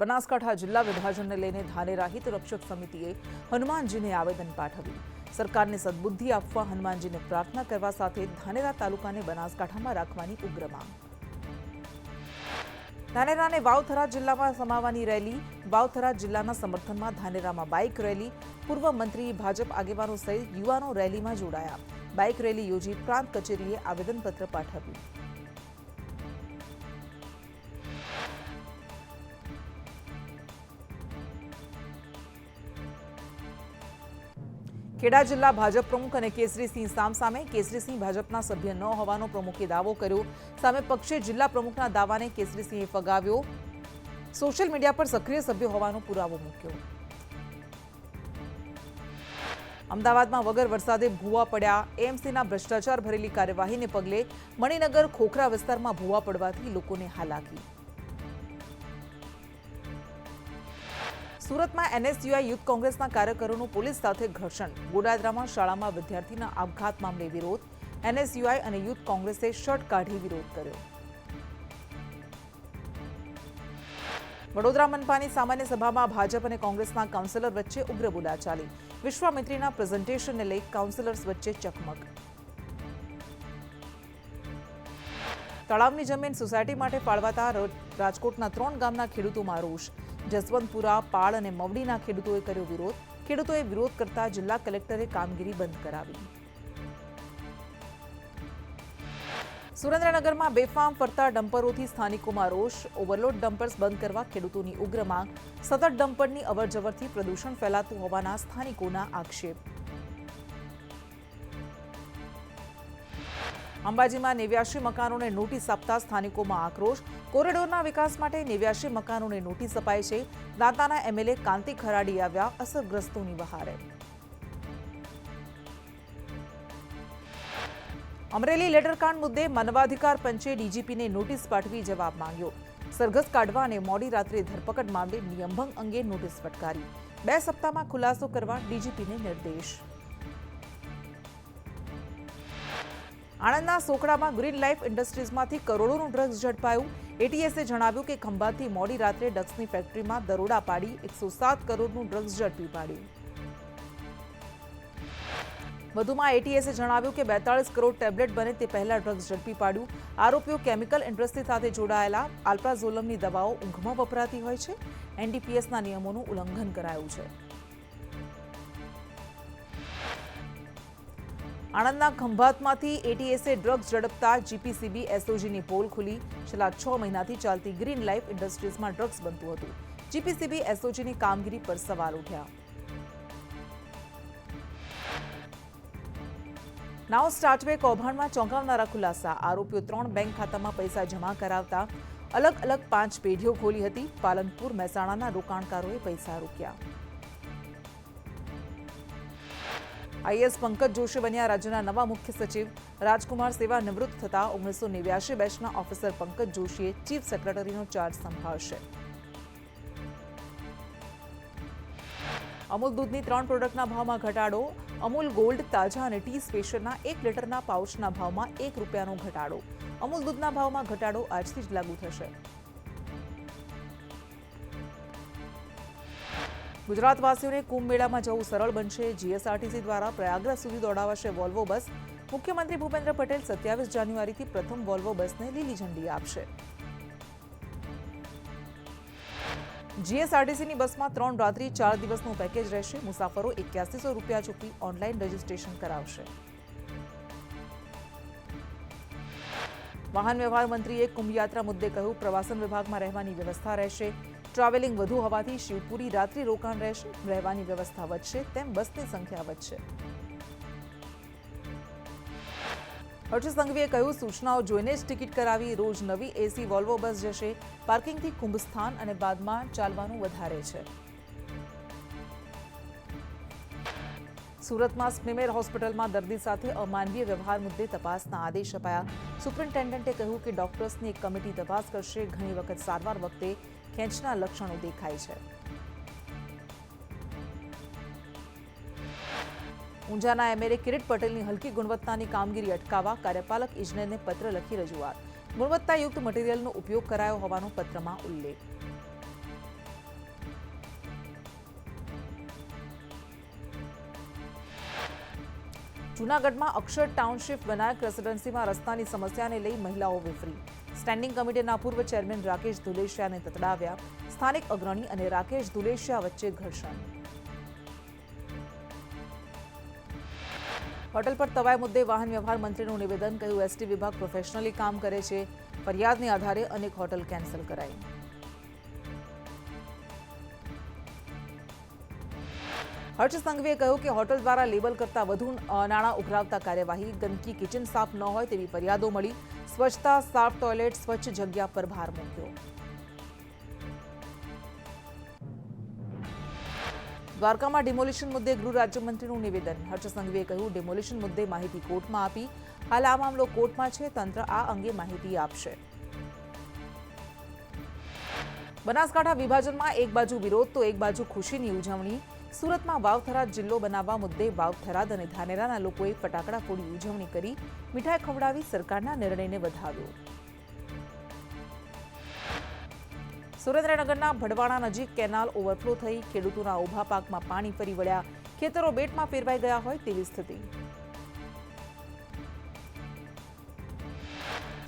બનાસકાંઠા જિલ્લા વિભાજનને લઈને ધાનેરા હિત રક્ષક સમિતિએ હનુમાનજીને આવેદન પાઠવ્યું। સરકારને સદબુદ્ધિ આપવા હનુમાનજીને પ્રાર્થના કરવા સાથે ધાનેરા તાલુકાને બનાસકાંઠામાં રાખવાની ઉગ્ર માંગ। ધાનેરાને વાવથરા જિલ્લામાં સમાવવાની રેલી। વાવથરા જિલ્લાના સમર્થનમાં ધાનેરામાં બાઇક રેલી। પૂર્વ મંત્રી ભાજપ આગેવાનો સહિત યુવાનો રેલીમાં જોડાયા। બાઇક રેલી યોજી પ્રાંત કચેરીએ આવેદનપત્ર પાઠવ્યું। ખેડા જિલ્લા ભાજપ પ્રમુખ અને કેસરીસિંહ સામસામે। કેસરીસિંહ ભાજપના સભ્ય ન હોવાનો પ્રમુખે દાવો કર્યો। સામે પક્ષે જિલ્લા પ્રમુખના દાવાને કેસરીસિંહે ફગાવ્યો। સોશિયલ મીડિયા પર સક્રિય સભ્ય હોવાનો પુરાવો મૂક્યો। અમદાવાદમાં વગર વરસાદે ભૂવા પડ્યા। એએમસીના ભ્રષ્ટાચાર ભરેલી કાર્યવાહીને પગલે મણિનગર ખોખરા વિસ્તારમાં ભૂવા પડવાથી લોકોને હાલાકી। સુરતમાં એનએસયુઆઈ યુથ કોંગ્રેસના કાર્યકરોનું પોલીસ સાથે ઘર્ષણ। ગોડાદરામાં શાળામાં વિદ્યાર્થીના આપઘાત મામલે વિરોધ। એનએસયુઆઈ અને યુથ કોંગ્રેસે શર્ટ કાઢી વિરોધ કર્યો। વડોદરા મનપાની સામાન્ય સભામાં ભાજપ અને કોંગ્રેસના કાઉન્સિલર વચ્ચે ઉગ્ર બોલાચાલી। વિશ્વામિત્રીના પ્રેઝન્ટેશનને લઈ કાઉન્સિલર્સ વચ્ચે ચકમક। તળાવની જમીન સોસાયટી માટે ફાળવાતા રાજકોટના 3 ગામના ખેડૂતોમાં રોષ। જસવંતપુરા, પાળ અને મવડીના ખેડૂતોએ કર્યો વિરોધ। ખેડૂતોએ વિરોધ કરતા જિલ્લા કલેક્ટરે કામગીરી બંધ કરાવી। સુરેન્દ્રનગરમાં બેફામ ફરતા ડમ્પરોથી સ્થાનિકોમાં રોષ। ઓવરલોડ ડમ્પર્સ બંધ કરવા ખેડૂતોની ઉગ્ર માંગ। સતત ડમ્પરની અવરજવરથી પ્રદૂષણ ફેલાતું હોવાના સ્થાનિકોના આક્ષેપ। અંબાજીમાં 89 મકાનોને નોટિસ આપતા સ્થાનિકોમાં આક્રોશ। કોરિડોરના વિકાસ માટે 89 મકાનોને નોટિસ અપાઈ છે। દાંતાના એમએલએ કાંતિ ખરાડી આવ્યા અસરગ્રસ્તોની વહારે। અમરેલી લેટરકાંડ મુદ્દે માનવાધિકાર પંચે ડીજીપીને નોટિસ પાઠવી જવાબ માંગ્યો। સરઘસ કાઢવા અને મોડી રાત્રે ધરપકડ મામલે નિયમભંગ અંગે નોટિસ ફટકારી। 2 સપ્તાહમાં ખુલાસો કરવા ડીજીપીને નિર્દેશ। આણંદના સોકડામાં ગ્રીન લાઇફ ઇન્ડસ્ટ્રીઝમાંથી કરોડોનું ડ્રગ્સ ઝડપાયું। એટીએસે જણાવ્યું કે ખંભાતથી મોડી રાત્રે ડ્રગ્સની ફેક્ટરીમાં દરોડા પાડી 107 કરોડનું ડ્રગ્સ ઝડપી પાડ્યું। વધુમાં એટીએસે જણાવ્યું કે 42 કરોડ ટેબ્લેટ બને તે પહેલા ડ્રગ્સ ઝડપી પાડ્યું। આરોપીઓ કેમિકલ ઇન્ડસ્ટ્રી સાથે જોડાયેલા। આલ્પ્રાઝોલમની દવાઓ ઊંઘમાં વપરાતી હોય છે। એનડીપીએસના નિયમોનું ઉલ્લંઘન કરાયું છે। આણંદના ખંભાતમાંથી એટીએસે ડ્રગ્સ ઝડપતા જીપીસીબી એસઓજીની પોલ ખુલી। છેલ્લા 6 મહિનાથી ચાલતી ગ્રીન લાઇફ ઇન્ડસ્ટ્રીઝમાં ડ્રગ્સ બનતું હતું। જીપીસીબી એસઓજીની કામગીરી પર સવાલ ઉઠ્યા। નાવ સ્ટાર્ટવે કૌભાંડમાં ચોંકાવનારા ખુલાસા। આરોપીઓ 3 બેંક ખાતામાં પૈસા જમા કરાવતા અલગ અલગ 5 પેઢીઓ ખોલી હતી। પાલનપુર, મહેસાણાના રોકાણકારોએ પૈસા રોક્યા। આઈએએસ પંકજ જોશી બન્યા રાજ્યના નવા મુખ્ય સચિવ। રાજકુમાર સેવા નિવૃત્ત થતા 1989 બેચના ઓફિસર પંકજ જોશીએ ચીફ સેક્રેટરીનો ચાર્જ સંભાળશે। અમૂલ દૂધની 3 પ્રોડક્ટના ભાવમાં ઘટાડો। અમૂલ ગોલ્ડ, તાજા અને ટી સ્પેશિયલના 1 લીટરના પાઉચના ભાવમાં 1 રૂપિયાનો ઘટાડો। અમૂલ દૂધના ભાવમાં ઘટાડો આજથી જ લાગુ થશે। ગુજરાતવાસીઓને કુંભ મેળામાં જવું સરળ બનશે। જીએસઆરટીસી દ્વારા પ્રયાગરાજ સુધી દોડાવાશે વોલ્વો બસ। મુખ્યમંત્રી ભૂપેન્દ્ર પટેલ 27 જાન્યુઆરીથી પ્રથમ વોલ્વો બસને લીલી ઝંડી આપશે। જીએસઆરટીસીની બસમાં 3 રાત્રિ 4 દિવસનું પેકેજ રહેશે। મુસાફરો 8100 રૂપિયા ચૂકવી ઓનલાઈન રજીસ્ટ્રેશન કરાવશે। વાહન વ્યવહાર મંત્રીએ કુંભયાત્રા મુદ્દે કહ્યું, પ્રવાસન વિભાગમાં રહેવાની વ્યવસ્થા રહેશે। ટ્રાવેલિંગ વધુ હોવાથી શિવપુરી રાત્રિ રોકાણ રહેશે। રહેવાની વ્યવસ્થા વધશે તેમ બસની સંખ્યા વધશે। હર્ષ સંઘવીએ કહ્યું, સૂચનાઓ જોઈને જ ટિકિટ કરાવી। રોજ નવી એસી વોલ્વો બસ જશે। પાર્કિંગથી કુંભસ્થાન અને બાદમાં ચાલવાનું વધારે છે। સુરતમાં સ્પ્રીમેર હોસ્પિટલમાં દર્દી સાથે અમાનવીય વ્યવહાર મુદ્દે તપાસના આદેશ અપાયા। સુપ્રિન્ટેન્ડન્ટે કહ્યું કે ડોક્ટર્સની એક કમિટી તપાસ કરશે। ઘણી વખત સારવાર વખતે ખેંચના લક્ષણો દેખાય છે। ઊંઝાના એમએલએ કિરીટ પટેલની હલકી ગુણવત્તાની કામગીરી અટકાવવા કાર્યપાલક ઇજનેરને પત્ર લખી રજૂઆત। ગુણવત્તાયુક્ત મટીરીયલનો ઉપયોગ કરાયો હોવાનો પત્રમાં ઉલ્લેખ। જૂનાગઢમાં અક્ષર ટાઉનશીપ વિનાયક રેસિડેન્સીમાં રસ્તાની સમસ્યાને લઈ મહિલાઓ વિફરી. સ્ટેન્ડિંગ કમિટીના પૂર્વ ચેરમેન રાકેશ ધુલેશિયાને તતડાવ્યા. સ્થાનિક અગ્રણી અને રાકેશ ધુલેશિયા વચ્ચે ઘર્ષણ. હોટલ પર તવાઈ મુદ્દે વાહન વ્યવહાર મંત્રીનું નિવેદન. કહ્યું એસટી વિભાગ પ્રોફેશનલી કામ કરે છે. ફરિયાદને આધારે અનેક હોટલ કેન્સલ કરાઈ. હર્ષ સંઘવીએ કહ્યું કે હોટલ દ્વારા લેબલ કરતા વધુ નાણાં ઉઘરાવતા કાર્યવાહી. ગંદકી, કિચન સાફ ન હોય તેવી ફરિયાદો મળી. સ્વચ્છતા, સાફ ટોયલેટ, સ્વચ્છ જગ્યા પર ભાર મૂક્યો. દ્વારકામાં ડિમોલિશન મુદ્દે ગૃહ રાજ્યમંત્રીનું નિવેદન. હર્ષ સંઘવીએ કહ્યું ડિમોલિશન મુદ્દે માહિતી કોર્ટમાં આપી. હાલ આ મામલો કોર્ટમાં છે. તંત્ર આ અંગે માહિતી આપશે. બનાસકાંઠા વિભાજનમાં એક બાજુ વિરોધ તો એક બાજુ ખુશીની ઉજવણી. સુરતમાં વાવ-થરાદ જિલ્લો બનાવવા મુદ્દે વાવ-થરાદ અને ધાનેરાના લોકોએ ફટાકડા ફોડી ઉજવણી કરી. મીઠાઈ ખવડાવી સરકારના નિર્ણયને વધાવ્યો. સુરેન્દ્રનગરના ભડવાણા નજીક કેનાલ ઓવરફ્લો થઈ. ખેડૂતોના ઊભા પાકમાં પાણી ફરી વળ્યા. ખેતરો બેટમાં ફેરવાઈ ગયા હોય તેવી સ્થિતિ.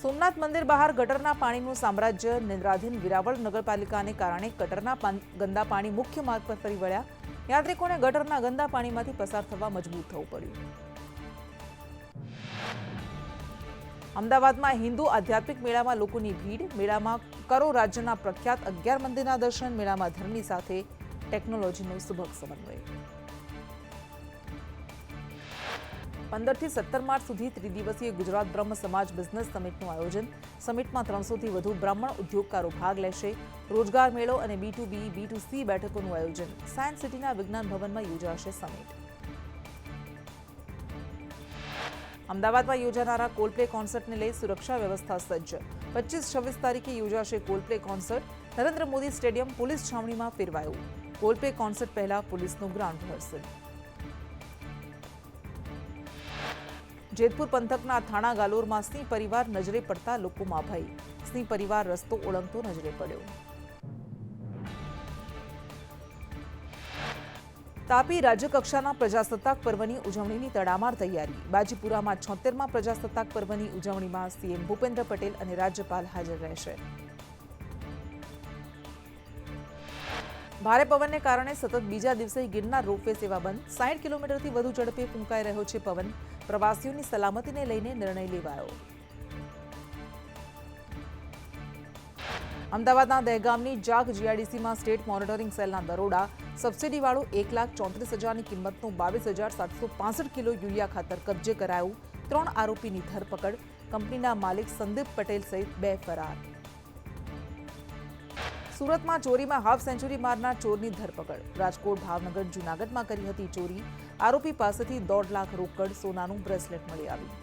સોમનાથ મંદિર બહાર ગટરના પાણીનું સામ્રાજ્ય. નિંદ્રાધીન વિરાવળ નગરપાલિકાને કારણે ગટરના ગંદા પાણી મુખ્ય માર્ગ પર ફરી વળ્યા. યાત્રિકોને ગટરના ગંદા પાણીમાંથી પસાર થવા મજબૂર થવું પડ્યું. અમદાવાદમાં હિન્દુ આધ્યાત્મિક મેળામાં લોકોની ભીડ. મેળામાં કરો રાજ્યના પ્રખ્યાત 11 મંદિરના દર્શન. મેળામાં ધર્મની સાથે ટેકનોલોજીનો સુભગ સમન્વય. 15 થી 17 માર્ચ સુધી ત્રિદિવસીય ગુજરાત બ્રહ્મ સમાજ બિઝનેસ સમિટનું આયોજન. સમિટમાં 300થી વધુ બ્રાહ્મણ ઉદ્યોગકારો ભાગ લેશે. રોજગાર મેળો અને B2B, B2C બેઠકોનું આયોજન. સાયન્સ સિટીના વિજ્ઞાન ભવનમાં યોજાશે સમિટ. અમદાવાદમાં યોજાનારા કોલ્ડપ્લે કોન્સર્ટને લઈ સુરક્ષા વ્યવસ્થા સજ્જ. 25-26 તારીખે યોજાશે Coldplay concert. Narendra Modi stadium police છાવણીમાં ફેરવાયું. કોલ્ડપ્લે કોન્સર્ટ પહેલા પોલીસનું ગ્રાઉન્ડ રિહર્સલ. જેતપુર પંથકના થાણા ગાલોરમાં સિંહ પરિવાર નજરે પડતા લોકોમાં ભય. સિંહ પરિવાર રસ્તો ઓળંગતો નજરે પડ્યો. તાપી રાજ્યકક્ષાના પ્રજાસત્તાક પર્વની ઉજવણીની તડામાર તૈયારી. બાજીપુરામાં 76મા પ્રજાસત્તાક પર્વની ઉજવણીમાં સીએમ ભૂપેન્દ્ર પટેલ અને રાજ્યપાલ હાજર રહેશે. ભારે પવનને કારણે સતત બીજા દિવસે ગિરનાર રોપવે સેવા બંધ. 60 કિલોમીટરથી વધુ ઝડપે ફૂંકાઈ રહ્યો છે પવન. પ્રવાસીઓની સલામતીને લઈને નિર્ણય લેવાયો. અમદાવાદના દહેગામની જાગ જીઆઈડીસીમાં સ્ટેટ મોનિટરિંગ સેલના દરોડા. સબસિડીવાળું 1,34,000ની કિંમતનું 22,765 કિલો યુરિયા ખાતર કબજે કરાયું. 3 આરોપીની ધરપકડ. કંપનીના માલિક સંદીપ પટેલ સહિત 2 ફરાર. સુરતમાં ચોરીમાં હાફ સેન્ચુરી મારનાર ચોરની ધરપકડ. રાજકોટ, ભાવનગર, જૂનાગઢમાં કરી હતી ચોરી. આરોપી પાસેથી 1.5 લાખ રોકડ, સોનાનું બ્રેસલેટ મળી આવ્યું.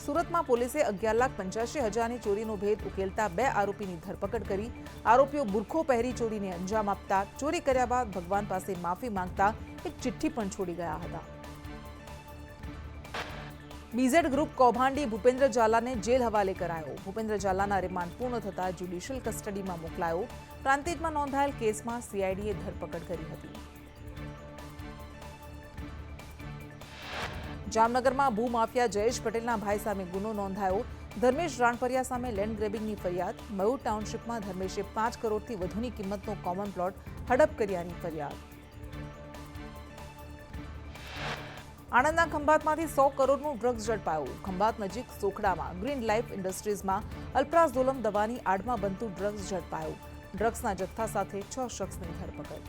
સુરતમાં પોલીસે 11,85,000ની ચોરીનો ભેદ ઉકેલતા 2 આરોપીની ધરપકડ કરી. આરોપીઓ બુરખો પહેરી ચોરીને અંજામ આપતા. ચોરી કર્યા બાદ ભગવાન પાસે માફી માંગતા એક ચિઠ્ઠી પણ છોડી ગયા હતા. બીઝેડ ગ્રુપ કૌભાંડી ભૂપેન્દ્ર ઝાલાને જેલ હવાલે કરાયો. ભૂપેન્દ્ર ઝાલાના રિમાન્ડ પૂર્ણ થતા જ્યુડિશિયલ કસ્ટડીમાં મોકલાયો. પ્રાંતિજમાં નોંધાયેલ કેસમાં સીઆઈડીએ ધરપકડ કરી હતી. જામનગરમાં ભૂમાફિયા જયેશ પટેલના ભાઈ સામે ગુનો નોંધાયો. ધર્મેશ રાણપરિયા સામે લેન્ડ ગ્રેબિંગની ફરિયાદ. મયુર ટાઉનશીપમાં ધર્મેશે 5 કરોડથી વધુની કિંમતનો કોમન પ્લોટ હડપ કર્યાની ફરિયાદ. આણંદના ખંભાતમાંથી 100 કરોડનું ડ્રગ્સ ઝડપાયું. ખંભાત નજીક સોખડામાં ગ્રીન લાઈફ ઇન્ડસ્ટ્રીઝમાં અલ્પ્રાઝોલમ દવાની આડમાં બનતું ડ્રગ્સ ઝડપાયું. ડ્રગ્સના જથ્થા સાથે 6 શખ્સની ધરપકડ.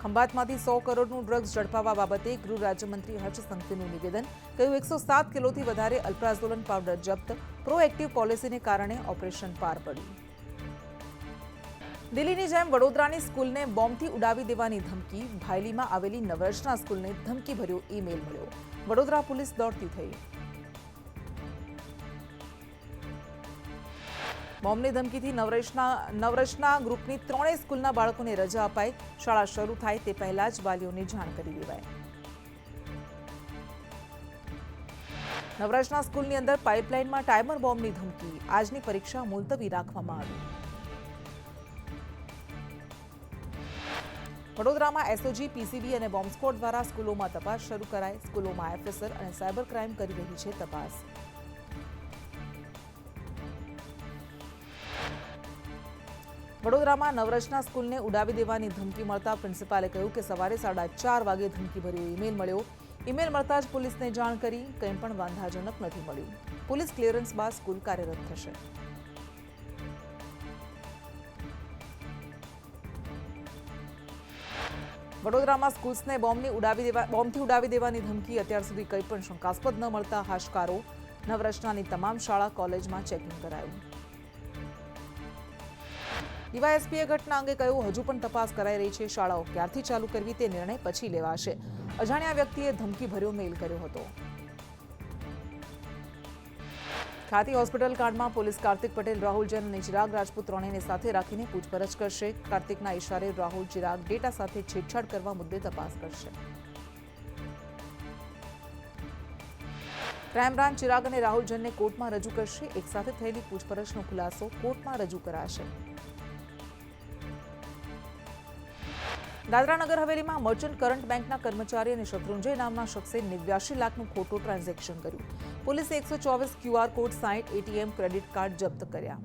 ખંભાતમાંથી 100 કરોડનું ડ્રગ્સ ઝડપાવવા બાબતે ગૃહ રાજ્યમંત્રી હર્ષ સંઘવીનું નિવેદન. કહ્યું 107 કિલોથી વધારે અલ્પ્રાઝોલમ પાવડર જપ્ત. પ્રોએક્ટિવ પોલિસીને કારણે ઓપરેશન પાર પડ્યું. દિલ્હીની જેમ વડોદરાની સ્કૂલને બોમ્બથી ઉડાવી દેવાની ધમકી. ભાયલીમાં આવેલી નવરચના સ્કૂલને ધમકીભર્યો ઈમેલ મળ્યો. વડોદરા પોલીસ દોડતી થઈ. બોમ્બની ધમકીથી નવરચના ગ્રુપની 3 સ્કૂલના બાળકોને રજા અપાઈ. શાળા શરૂ થાય તે પહેલા જ વાલીઓને જાણ કરી દેવાય. નવરચના સ્કૂલની અંદર પાઇપલાઇનમાં ટાઈમર બોમ્બની ધમકી. આજની પરીક્ષા મુલતવી રાખવામાં આવી. વડોદરામાં એસઓજી, પીસીબી અને બોમ્બ સ્ક્વોડ દ્વારા સ્કૂલોમાં તપાસ શરૂ કરાઈ. સ્કૂલોમાં એફએસએલ અને સાયબર ક્રાઇમ કરી રહી છે તપાસ. વડોદરામાં નવરચના સ્કૂલને ઉડાવી દેવાની ધમકી મળતા પ્રિન્સિપાલે કહ્યું કે સવારે 4:30 વાગે ધમકીભર્યો ઈમેલ મળ્યો. ઈમેલ મળતા જ પોલીસને જાણ કરી. કંઈ પણ વાંધાજનક નથી મળ્યું. પોલીસ ક્લિયરન્સ બાદ સ્કૂલ કાર્યરત થશે. વડોદરામાં સ્કૂલ્સને બોમ્બથી ઉડાવી દેવાની ધમકી. અત્યાર સુધી કંઈ પણ શંકાસ્પદ ન મળતા હાશકારો. નવરચનાની તમામ શાળા કોલેજમાં ચેકિંગ કરાયું. ડીવાયએસપીએ ઘટના અંગે કહ્યું, હજુ પણ તપાસ કરાઈ રહી છે. શાળાઓ ક્યારથી ચાલુ કરવી તે નિર્ણય પછી લેવાશે. અજાણ્યા વ્યક્તિએ ધમકીભર્યો મેલ કર્યો હતો. ખાતી હોસ્પિટલ કાંડમાં પોલીસ કાર્તિક પટેલ, રાહુલ જૈન અને ચિરાગ રાજપૂત ત્રણેયને સાથે રાખીને પૂછપરછ કરશે. કાર્તિકના ઇશારે રાહુલ, ચિરાગ ડેટા સાથે છેડછાડ કરવા મુદ્દે તપાસ કરશે. ક્રાઇમ બ્રાન્ચ ચિરાગ અને રાહુલ જૈનને કોર્ટમાં રજૂ કરશે. એક સાથે થયેલી પૂછપરછનો ખુલાસો કોર્ટમાં રજૂ કરાશે. દાદરા નગર હવેલીમાં મર્ચન્ટ કરંટ બેંકના કર્મચારી અને શત્રુંજય નામના શખ્સે 89 લાખનું ખોટું ટ્રાન્ઝેક્શન કર્યું. પોલીસે 124 QR code, 60 ATM, credit card જપ્ત કર્યા.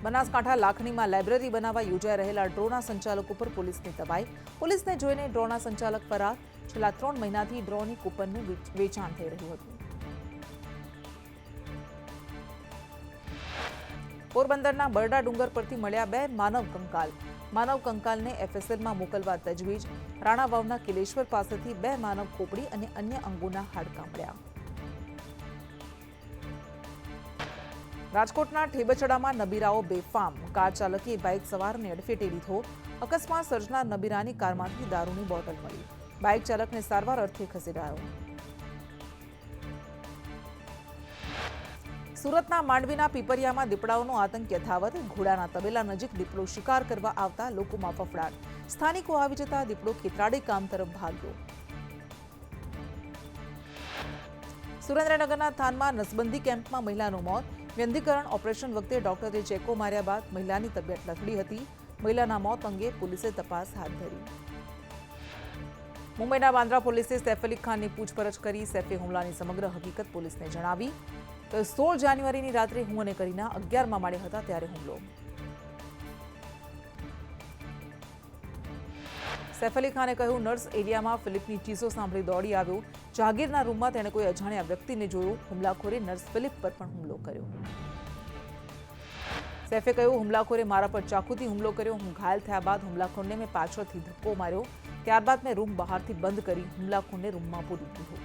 બનાસકાંઠા લાખણીમાં લાયબ્રેરી બનાવવા યોજાઈ રહેલા ડ્રોના સંચાલકો પર પોલીસની તવાઈ. પોલીસને જોઈને ડ્રોના સંચાલક ફરાર. છેલ્લા 3 મહિનાથી ડ્રોની કૂપનનું વેચાણ થઈ રહ્યું હતું. પોરબંદરના બરડા ડુંગર પરથી મળ્યા 2 માનવ કંકાલ. માનવ કંકાલને એફએસએલમાં મોકલવા તજવીજ. રાણાવાવના કિલેશ્વર પાસેથી 2 માનવ ખોપડી અને અન્ય અંગોના હાડકાં મળ્યા. રાજકોટના ઠેબચડામાં નબીરાઓ બેફામ. કાર ચાલકે બાઇક સવારને અડફેટે લીધો. અકસ્માત સર્જનાર નબીરાની કારમાંથી દારૂની બોટલ મળી. બાઇક ચાલકને સારવાર અર્થે ખસેડાયો. સુરતના માંડવીના પીપરિયામાં દીપડાઓનો આતંક યથાવત. ઘોડાના તબેલા નજીક દીપડો શિકાર કરવા આવતા લોકોમાં ફફડાટ. સ્થાનિકો આવી જતા દીપડો ખેતરાડી કામ તરફ ભાગ્યો. સુરેન્દ્રનગરના થાનમાં નસબંધી કેમ્પમાં મહિલાનું મોત. વ્યંધીકરણ ઓપરેશન વખતે ડોક્ટરે ચેકો માર્યા બાદ મહિલાની તબિયત લથડી હતી. મહિલાના મોત અંગે પોલીસે તપાસ હાથ ધરી. મુંબઈના બાંદ્રા પોલીસે સૈફ અલી ખાનની પૂછપરછ કરી. સૈફે હુમલાની સમગ્ર હકીકત પોલીસને જણાવી. તો 16 જાન્યુઆરીની રાત્રે હું અને કરીના 11મા માળે હતા ત્યારે હુમલો. સૈફ અલી ખાને કહ્યું, નર્સ એરિયામાં ફિલિપની ચીસો સાંભળી દોડી આવ્યો. જહાગીરના રૂમમાં તેણે કોઈ અજાણ્યા વ્યક્તિને જોયો. હુમલાખોરે નર્સ ફિલિપ પર પણ હુમલો કર્યો. સૈફે કહ્યું, હુમલાખોરે મારા પર ચાકુથી હુમલો કર્યો. હું ઘાયલ થયા બાદ હુમલાખોરને મેં પાછળથી ધક્કો માર્યો. ત્યારબાદ મેં રૂમ બહારથી બંધ કરી હુમલાખોરને રૂમમાં પૂરી દીધો.